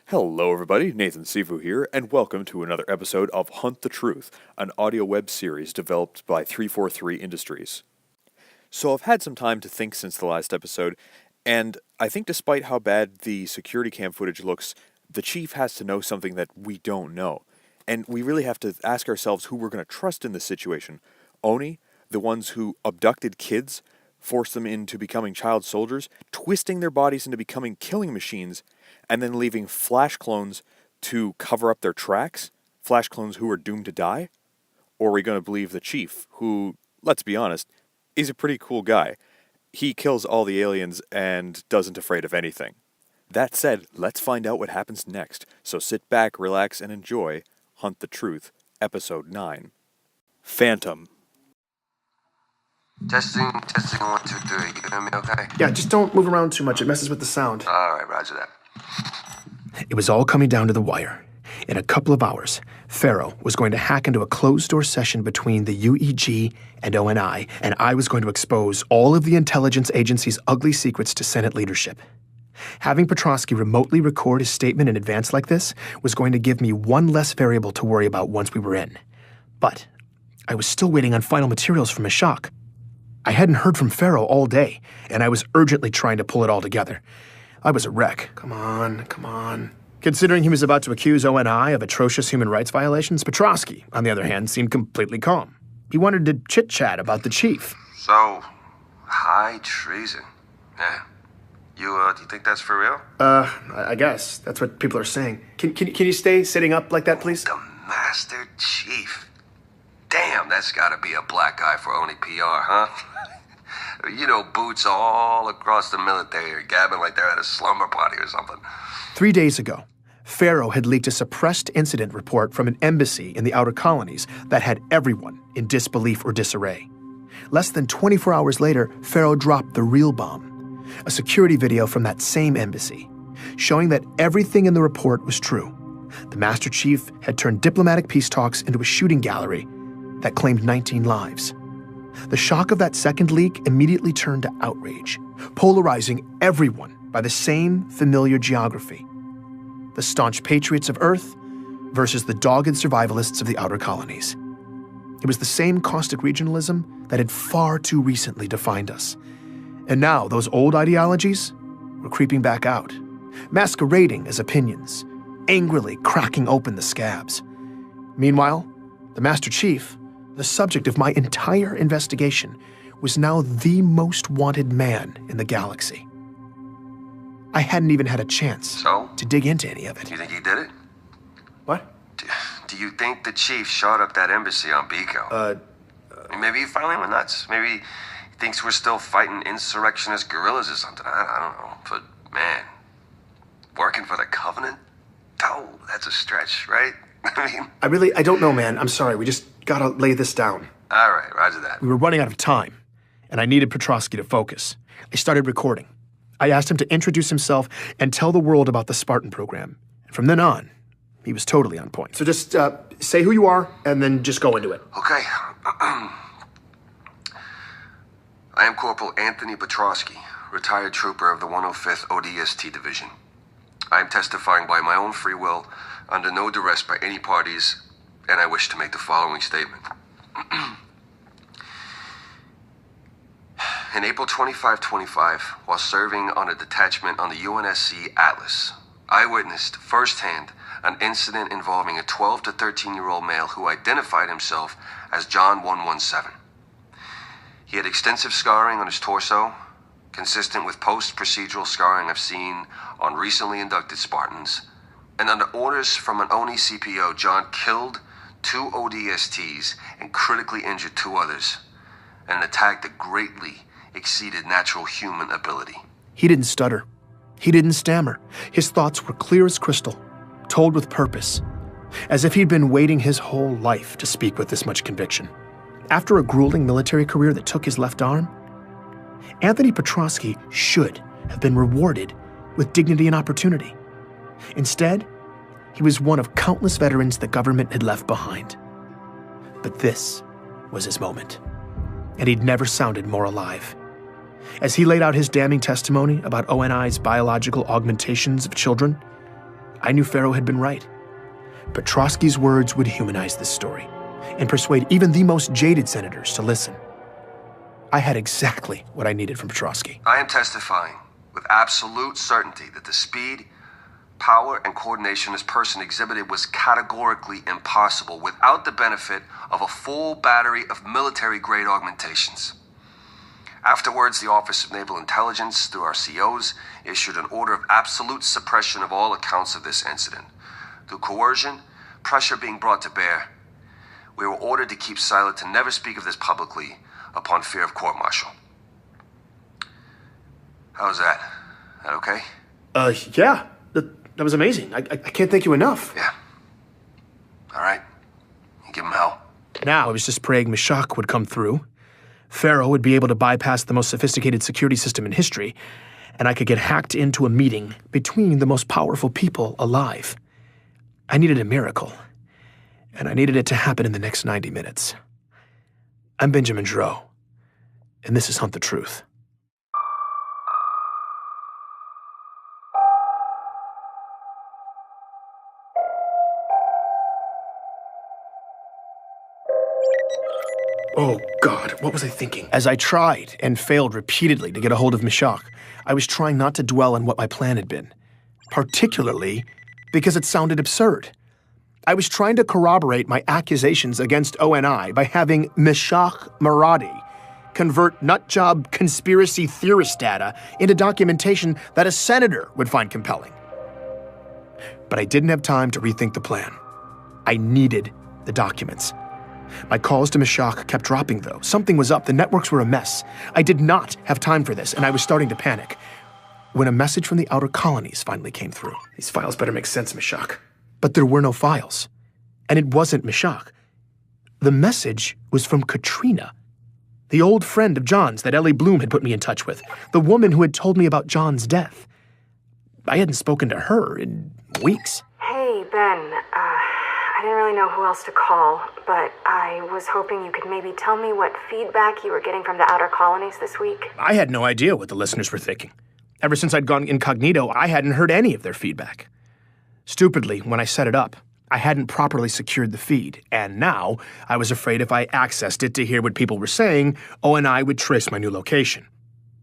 Hello everybody, Nathan Sifu here, and welcome to another episode of Hunt the Truth, an audio web series developed by 343 Industries. So I've had some time to think since the last episode, and I think despite how bad the security cam footage looks, the chief has to know something that we don't know. And we really have to ask ourselves who we're going to trust in this situation. Oni, the ones who abducted kids, forced them into becoming child soldiers, twisting their bodies into becoming killing machines, and then leaving Flash clones to cover up their tracks? Flash clones who are doomed to die? Or are we going to believe the chief, who, let's be honest, is a pretty cool guy. He kills all the aliens and doesn't afraid of anything. That said, let's find out what happens next. So sit back, relax, and enjoy Hunt the Truth, Episode 9. Phantom. Testing, 1, 2, 3. You hear me okay? Yeah, just don't move around too much. It messes with the sound. All right, roger that. It was all coming down to the wire. In a couple of hours, FERO was going to hack into a closed-door session between the UEG and ONI, and I was going to expose all of the intelligence agency's ugly secrets to Senate leadership. Having Petrosky remotely record his statement in advance like this was going to give me one less variable to worry about once we were in. But I was still waiting on final materials from Ashok. I hadn't heard from FERO all day, and I was urgently trying to pull it all together. I was a wreck. Come on. Considering he was about to accuse ONI of atrocious human rights violations, Petrosky, on the other hand, seemed completely calm. He wanted to chit-chat about the chief. So, high treason. Yeah. You, do you think that's for real? I guess. That's what people are saying. Can you stay sitting up like that, please? The Master Chief. Damn, that's gotta be a black eye for Oni PR, huh? You know, boots all across the military are gabbing like they're at a slumber party or something. 3 days ago, FERO had leaked a suppressed incident report from an embassy in the outer colonies that had everyone in disbelief or disarray. Less than 24 hours later, FERO dropped the real bomb, a security video from that same embassy, showing that everything in the report was true. The Master Chief had turned diplomatic peace talks into a shooting gallery that claimed 19 lives. The shock of that second leak immediately turned to outrage, polarizing everyone by the same familiar geography: the staunch patriots of Earth versus the dogged survivalists of the outer colonies. It was the same caustic regionalism that had far too recently defined us. And now those old ideologies were creeping back out, masquerading as opinions, angrily cracking open the scabs. Meanwhile, the Master Chief, the subject of my entire investigation, was now the most wanted man in the galaxy. I hadn't even had a chance to dig into any of it. You think he did it? What? Do you think the chief shot up that embassy on Biko? Maybe he finally went nuts. Maybe he thinks we're still fighting insurrectionist guerrillas or something. I don't know. But, man, working for the Covenant? Oh, that's a stretch, right? I don't know, man. I'm sorry. We just gotta lay this down. All right, roger that. We were running out of time, and I needed Petrosky to focus. I started recording. I asked him to introduce himself and tell the world about the Spartan program. And from then on, he was totally on point. So just say who you are, and then just go into it. Okay. I am Corporal Anthony Petrosky, retired trooper of the 105th ODST Division. I am testifying by my own free will, under no duress by any parties, and I wish to make the following statement. In April 2525, while serving on a detachment on the UNSC Atlas, I witnessed firsthand an incident involving a 12 to 13-year-old male who identified himself as John 117. He had extensive scarring on his torso, consistent with post-procedural scarring I've seen on recently inducted Spartans, and under orders from an Oni CPO, John killed 2 ODSTs and critically injured 2 others, in an attack that greatly exceeded natural human ability. He didn't stutter. He didn't stammer. His thoughts were clear as crystal, told with purpose, as if he'd been waiting his whole life to speak with this much conviction. After a grueling military career that took his left arm, Anthony Petrosky should have been rewarded with dignity and opportunity. Instead, he was one of countless veterans the government had left behind. But this was his moment, and he'd never sounded more alive. As he laid out his damning testimony about ONI's biological augmentations of children, I knew FERO had been right. Petrosky's words would humanize this story and persuade even the most jaded senators to listen. I had exactly what I needed from Petrosky. I am testifying with absolute certainty that the speed, power, and coordination this person exhibited was categorically impossible without the benefit of a full battery of military-grade augmentations. Afterwards, the Office of Naval Intelligence, through our COs, issued an order of absolute suppression of all accounts of this incident. Through coercion, pressure being brought to bear, we were ordered to keep silent, to never speak of this publicly upon fear of court-martial. How's that? That okay? Yeah. That was amazing. I can't thank you enough. Yeah. All right. You give him hell. Now I was just praying Meshach would come through. FERO would be able to bypass the most sophisticated security system in history, and I could get hacked into a meeting between the most powerful people alive. I needed a miracle, and I needed it to happen in the next 90 minutes. I'm Benjamin Dro, and this is Hunt the Truth. Oh, God, what was I thinking? As I tried and failed repeatedly to get a hold of Meshach, I was trying not to dwell on what my plan had been, particularly because it sounded absurd. I was trying to corroborate my accusations against ONI by having Meshach Maradi convert nutjob conspiracy theorist data into documentation that a senator would find compelling. But I didn't have time to rethink the plan. I needed the documents. My calls to Meshach kept dropping, though. Something was up. The networks were a mess. I did not have time for this, and I was starting to panic when a message from the outer colonies finally came through. These files better make sense, Meshach. But there were no files, and it wasn't Meshach. The message was from Katrina, the old friend of John's that Ellie Bloom had put me in touch with, the woman who had told me about John's death. I hadn't spoken to her in weeks. Hey, Ben. I didn't really know who else to call, but I was hoping you could maybe tell me what feedback you were getting from the outer colonies this week. I had no idea what the listeners were thinking. Ever since I'd gone incognito, I hadn't heard any of their feedback. Stupidly, when I set it up, I hadn't properly secured the feed, and now I was afraid if I accessed it to hear what people were saying, ONI would trace my new location.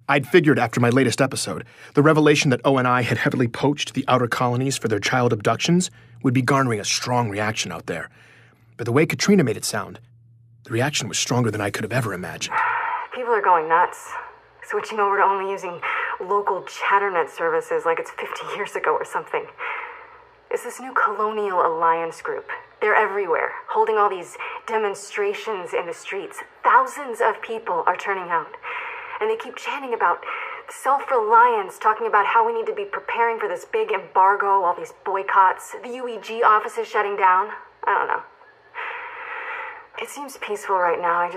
I'd figured after my latest episode, the revelation that ONI had heavily poached the outer colonies for their child abductions would be garnering a strong reaction out there. But the way Katrina made it sound, the reaction was stronger than I could have ever imagined. People are going nuts, switching over to only using local chatternet services like it's 50 years ago or something. It's this new Colonial Alliance group. They're everywhere, holding all these demonstrations in the streets. Thousands of people are turning out. And they keep chanting about self-reliance, talking about how we need to be preparing for this big embargo, all these boycotts, the UEG offices shutting down. I don't know. It seems peaceful right now. I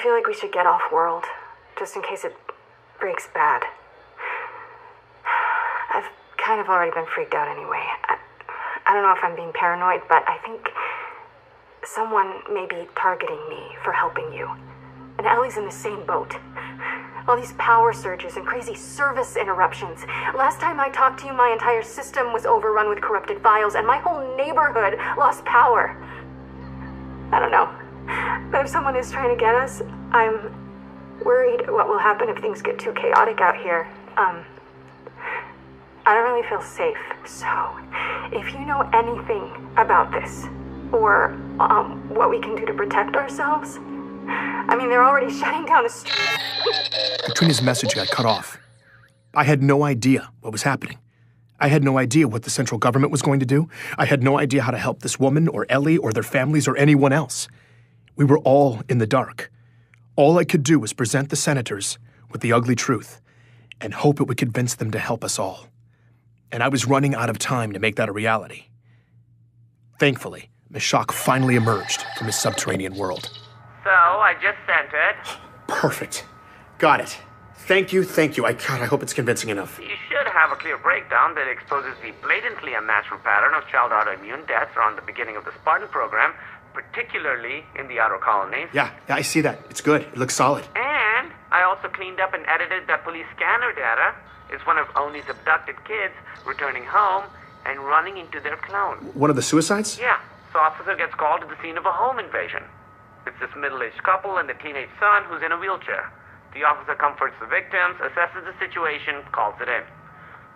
feel like we should get off-world, just in case it breaks bad. I've kind of already been freaked out anyway. I don't know if I'm being paranoid, but I think someone may be targeting me for helping you. And Ellie's in the same boat. All these power surges and crazy service interruptions. Last time I talked to you, my entire system was overrun with corrupted files, and my whole neighborhood lost power. I don't know. But if someone is trying to get us, I'm worried what will happen if things get too chaotic out here. I don't really feel safe. So, if you know anything about this, or what we can do to protect ourselves, I mean, they're already shutting down the street. Katrina's message got cut off. I had no idea what was happening. I had no idea what the central government was going to do. I had no idea how to help this woman or Ellie or their families or anyone else. We were all in the dark. All I could do was present the senators with the ugly truth and hope it would convince them to help us all. And I was running out of time to make that a reality. Thankfully, Meshach finally emerged from his subterranean world. So, I just sent it. Perfect. Got it. Thank you. I hope it's convincing enough. You should have a clear breakdown that exposes the blatantly unnatural pattern of child autoimmune deaths around the beginning of the Spartan program, particularly in the outer colonies. Yeah, I see that. It's good. It looks solid. And I also cleaned up and edited that police scanner data. It's one of Oni's abducted kids returning home and running into their clone. One of the suicides? Yeah, so officer gets called to the scene of a home invasion. It's this middle-aged couple and the teenage son who's in a wheelchair. The officer comforts the victims, assesses the situation, calls it in.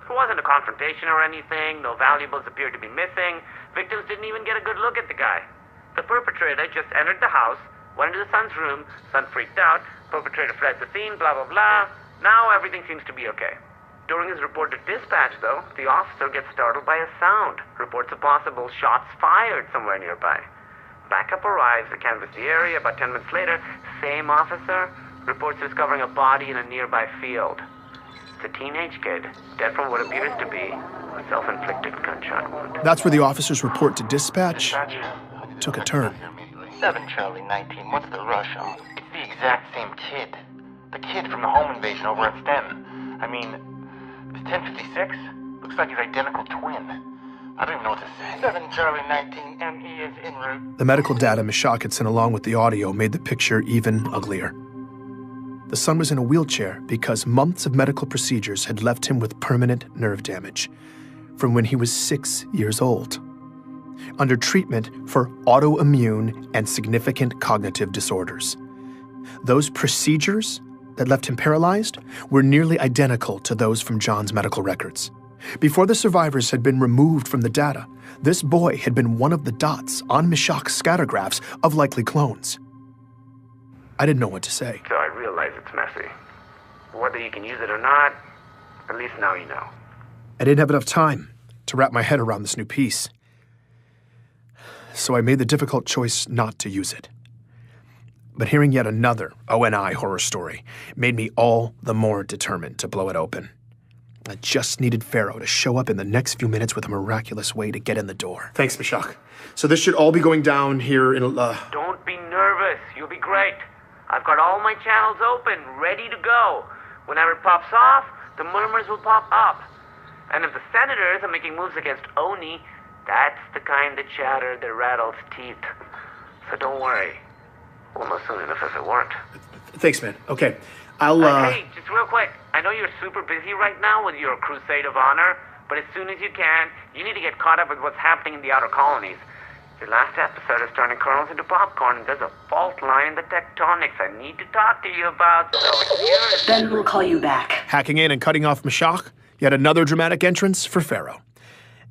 There wasn't a confrontation or anything, no valuables appeared to be missing, victims didn't even get a good look at the guy. The perpetrator just entered the house, went into the son's room, son freaked out, perpetrator fled the scene, blah blah blah. Now everything seems to be okay. During his report to dispatch, though, the officer gets startled by a sound, reports of possible shots fired somewhere nearby. Backup arrives to canvass the area. About 10 minutes later, same officer reports discovering a body in a nearby field. It's a teenage kid, dead from what appears to be a self-inflicted gunshot wound. That's where the officer's report to dispatch took a turn. 7 Charlie 19, what's the rush on? It's the exact same kid. The kid from the home invasion over at Sten. I mean, it's 1056? Looks like his identical twin. I don't even know what to say. 7 Charlie 19, ME is en route. The medical data Mishak had sent along with the audio made the picture even uglier. The son was in a wheelchair because months of medical procedures had left him with permanent nerve damage from when he was 6 years old, under treatment for autoimmune and significant cognitive disorders. Those procedures that left him paralyzed were nearly identical to those from John's medical records. Before the survivors had been removed from the data, this boy had been one of the dots on Mishak's scattergraphs of likely clones. I didn't know what to say. So I realize it's messy. Whether you can use it or not, at least now you know. I didn't have enough time to wrap my head around this new piece. So I made the difficult choice not to use it. But hearing yet another ONI horror story made me all the more determined to blow it open. I just needed FERO to show up in the next few minutes with a miraculous way to get in the door. Thanks, Mishak. So this should all be going down here in Don't be nervous. You'll be great. I've got all my channels open, ready to go. Whenever it pops off, the murmurs will pop up. And if the senators are making moves against Oni, that's the kind of chatter that rattles teeth. So don't worry. We'll know soon enough if it weren't. Thanks, man. Okay. I'll, Hey, just real quick. I know you're super busy right now with your crusade of honor, but as soon as you can, you need to get caught up with what's happening in the outer colonies. Your last episode is turning kernels into popcorn, and there's a fault line in the tectonics I need to talk to you about, so here's... Ben will call you back. Hacking in and cutting off Mishak, yet another dramatic entrance for FERO.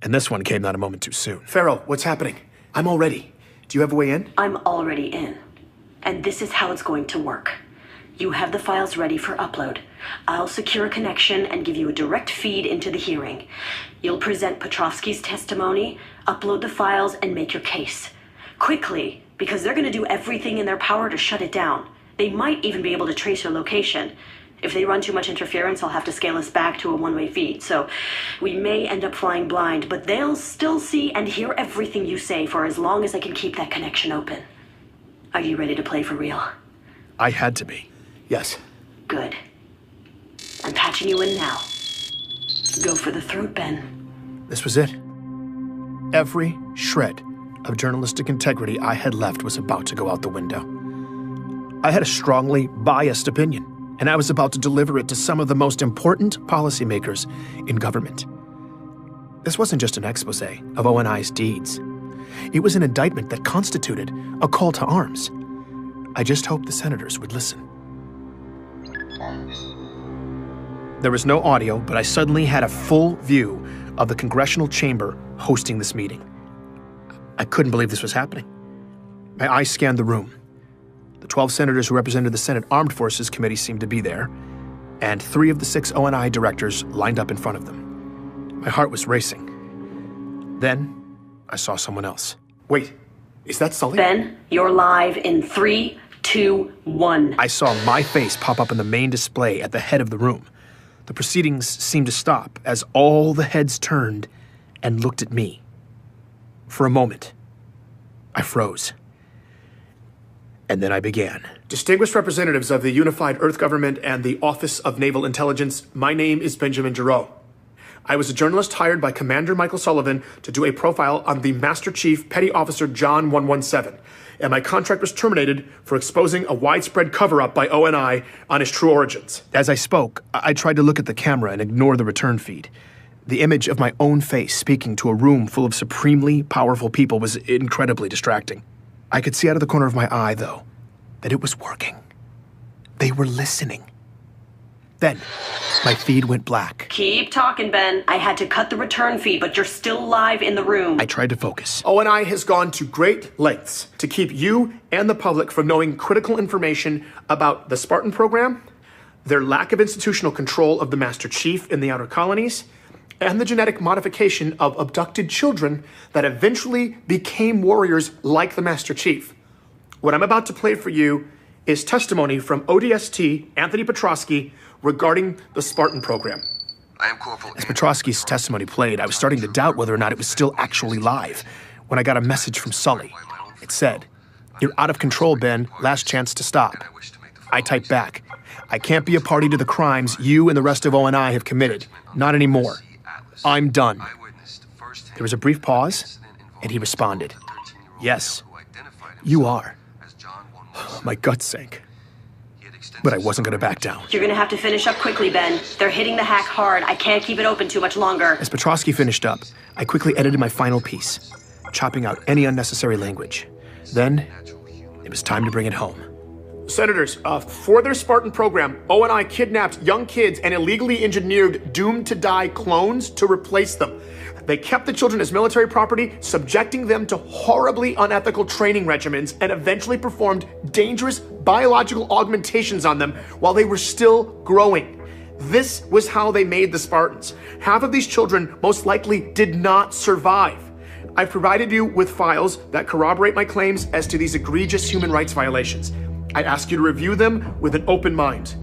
And this one came not a moment too soon. FERO, what's happening? I'm all ready. Do you have a way in? I'm already in. And this is how it's going to work. You have the files ready for upload. I'll secure a connection and give you a direct feed into the hearing. You'll present Petrovsky's testimony, upload the files, and make your case. Quickly, because they're going to do everything in their power to shut it down. They might even be able to trace your location. If they run too much interference, I'll have to scale us back to a one-way feed, so we may end up flying blind, but they'll still see and hear everything you say for as long as I can keep that connection open. Are you ready to play for real? I had to be. Yes. Good. I'm patching you in now. Go for the throat, Ben. This was it. Every shred of journalistic integrity I had left was about to go out the window. I had a strongly biased opinion, and I was about to deliver it to some of the most important policymakers in government. This wasn't just an expose of ONI's deeds. It was an indictment that constituted a call to arms. I just hoped the senators would listen. There was no audio, but I suddenly had a full view of the congressional chamber hosting this meeting. I couldn't believe this was happening. My eyes scanned the room. The 12 senators who represented the Senate Armed Forces Committee seemed to be there, and 3 of the 6 ONI directors lined up in front of them. My heart was racing. Then, I saw someone else. Wait, is that Sully? Ben, you're live in 3, 2, 1. I saw my face pop up in the main display at the head of the room. The proceedings seemed to stop as all the heads turned and looked at me. For a moment, I froze. And then I began. Distinguished representatives of the Unified Earth Government and the Office of Naval Intelligence, my name is Benjamin Giroux. I was a journalist hired by Commander Michael Sullivan to do a profile on the Master Chief Petty Officer John 117, and my contract was terminated for exposing a widespread cover-up by ONI on his true origins. As I spoke, I tried to look at the camera and ignore the return feed. The image of my own face speaking to a room full of supremely powerful people was incredibly distracting. I could see out of the corner of my eye, though, that it was working. They were listening. Then, my feed went black. Keep talking, Ben. I had to cut the return feed, but you're still live in the room. I tried to focus. ONI has gone to great lengths to keep you and the public from knowing critical information about the Spartan program, their lack of institutional control of the Master Chief in the Outer Colonies, and the genetic modification of abducted children that eventually became warriors like the Master Chief. What I'm about to play for you is testimony from ODST Anthony Petrosky regarding the Spartan program. I am Corporal. As Petrosky's testimony played, I was starting to doubt whether or not it was still actually live when I got a message from Sully. It said, "You're out of control, Ben. Last chance to stop." I typed back, "I can't be a party to the crimes you and the rest of ONI have committed. Not anymore. I'm done." There was a brief pause, and he responded, "Yes, you are." My gut sank. But I wasn't going to back down. You're going to have to finish up quickly, Ben. They're hitting the hack hard. I can't keep it open too much longer. As Petrosky finished up, I quickly edited my final piece, chopping out any unnecessary language. Then, it was time to bring it home. Senators, for their Spartan program, ONI kidnapped young kids and illegally engineered doomed-to-die clones to replace them. They kept the children as military property, subjecting them to horribly unethical training regimens, and eventually performed dangerous biological augmentations on them while they were still growing. This was how they made the Spartans. Half of these children most likely did not survive. I've provided you with files that corroborate my claims as to these egregious human rights violations. I ask you to review them with an open mind.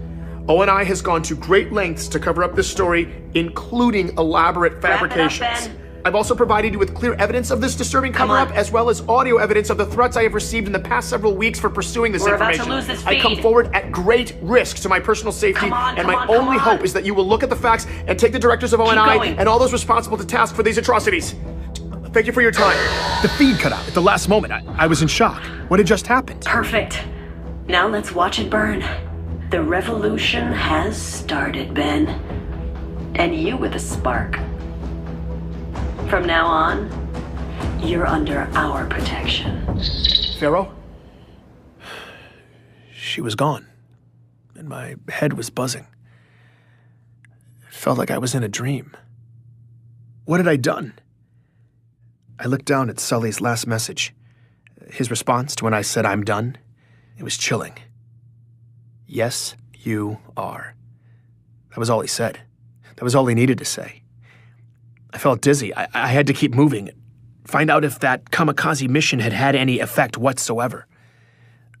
ONI has gone to great lengths to cover up this story, including elaborate fabrications. Wrap it up, Ben. I've also provided you with clear evidence of this disturbing cover-up, as well as audio evidence of the threats I have received in the past several weeks for pursuing this information. We're about to lose this I come feed. forward at great risk to my personal safety, and my only hope is that you will look at the facts and take the directors of ONI and all those responsible to task for these atrocities. Thank you for your time. The feed cut out at the last moment. I was in shock. What had just happened? Perfect. Now let's watch it burn. The revolution has started, Ben. And you with a spark. From now on, you're under our protection. FERO? She was gone, and my head was buzzing. It felt like I was in a dream. What had I done? I looked down at Sully's last message. His response to when I said I'm done, it was chilling. "Yes, you are." That was all he said. That was all he needed to say. I felt dizzy. I had to keep moving, find out if that kamikaze mission had had any effect whatsoever.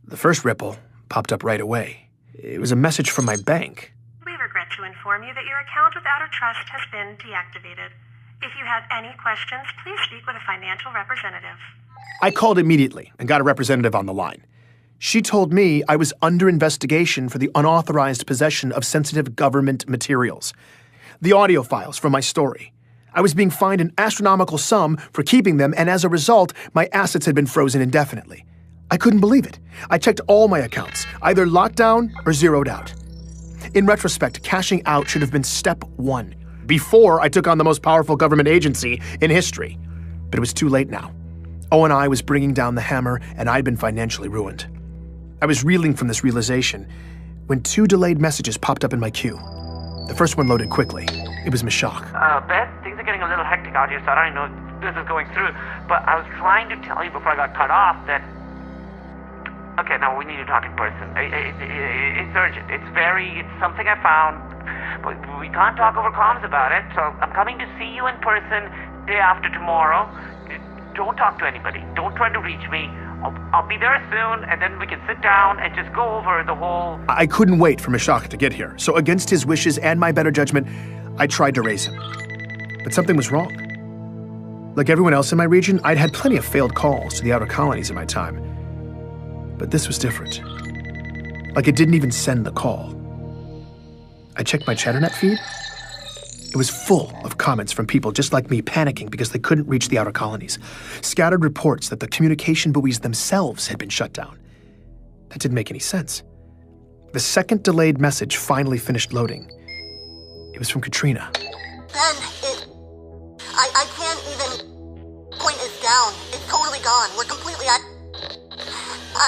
The first ripple popped up right away. It was a message from my bank. "We regret to inform you that your account without a trust has been deactivated. If you have any questions, please speak with a financial representative." I called immediately and got a representative on the line. She told me I was under investigation for the unauthorized possession of sensitive government materials. The audio files from my story. I was being fined an astronomical sum for keeping them, and as a result, my assets had been frozen indefinitely. I couldn't believe it. I checked all my accounts, either locked down or zeroed out. In retrospect, cashing out should have been step one, before I took on the most powerful government agency in history. But it was too late now. ONI was bringing down the hammer, and I'd been financially ruined. I was reeling from this realization when 2 delayed messages popped up in my queue. The first one loaded quickly. It was Mashak. Beth, things are getting a little hectic out here, so I don't even know if this is going through. But I was trying to tell you before I got cut off that... Okay, now we need to talk in person. It's urgent. It's something I found. But we can't talk over comms about it, so I'm coming to see you in person day after tomorrow. Don't talk to anybody. Don't try to reach me. I'll be there soon, and then we can sit down and just go over the whole... I couldn't wait for Mashak to get here, so against his wishes and my better judgment, I tried to raise him. But something was wrong. Like everyone else in my region, I'd had plenty of failed calls to the outer colonies in my time. But this was different. Like it didn't even send the call. I checked my ChatterNet feed. It was full of comments from people just like me panicking because they couldn't reach the outer colonies. Scattered reports that the communication buoys themselves had been shut down. That didn't make any sense. The second delayed message finally finished loading. It was from Katrina. Ben, I can't even point this down. It's totally gone. We're completely at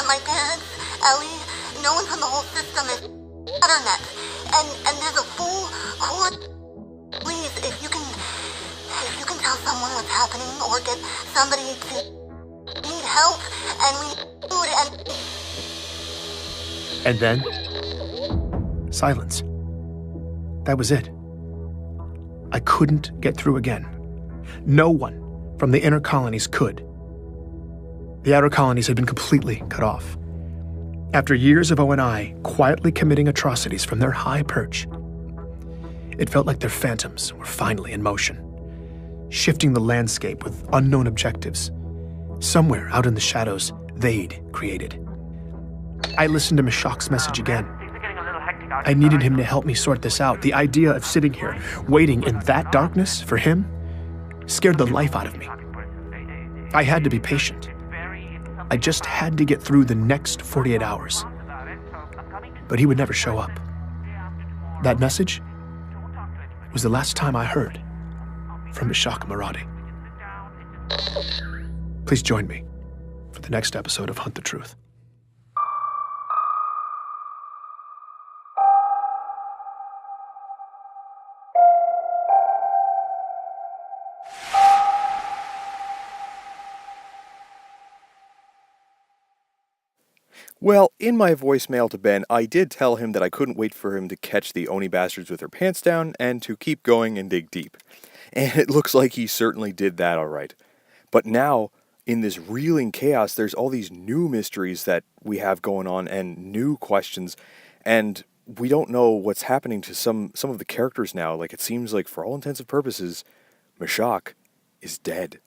my parents, Ellie, no one from the whole system is internet. And there's a full core. Please, if you can tell someone what's happening or get somebody to need help and we need food And then, silence. That was it. I couldn't get through again. No one from the inner colonies could. The outer colonies had been completely cut off. After years of O&I quietly committing atrocities from their high perch, it felt like their phantoms were finally in motion, shifting the landscape with unknown objectives. Somewhere out in the shadows they'd created. I listened to Meshach's message again. I needed him to help me sort this out. The idea of sitting here, waiting in that darkness for him, scared the life out of me. I had to be patient. I just had to get through the next 48 hours. But he would never show up. That message was the last time I heard from Meshach Maradi. Please join me for the next episode of Hunt the Truth. Well, in my voicemail to Ben, I did tell him that I couldn't wait for him to catch the Oni bastards with their pants down and to keep going and dig deep. And it looks like he certainly did that all right. But now, in this reeling chaos, there's all these new mysteries that we have going on and new questions, and we don't know what's happening to some of the characters now. Like, it seems like, for all intents and purposes, Meshach is dead.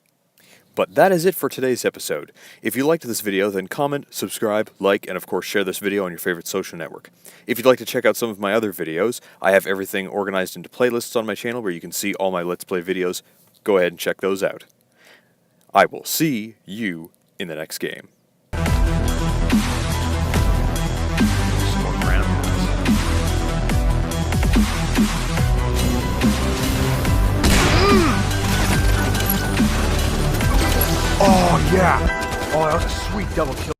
But that is it for today's episode. If you liked this video, then comment, subscribe, like, and of course share this video on your favorite social network. If you'd like to check out some of my other videos, I have everything organized into playlists on my channel where you can see all my Let's Play videos. Go ahead and check those out. I will see you in the next game. Oh, yeah. Oh, that was a sweet double kill.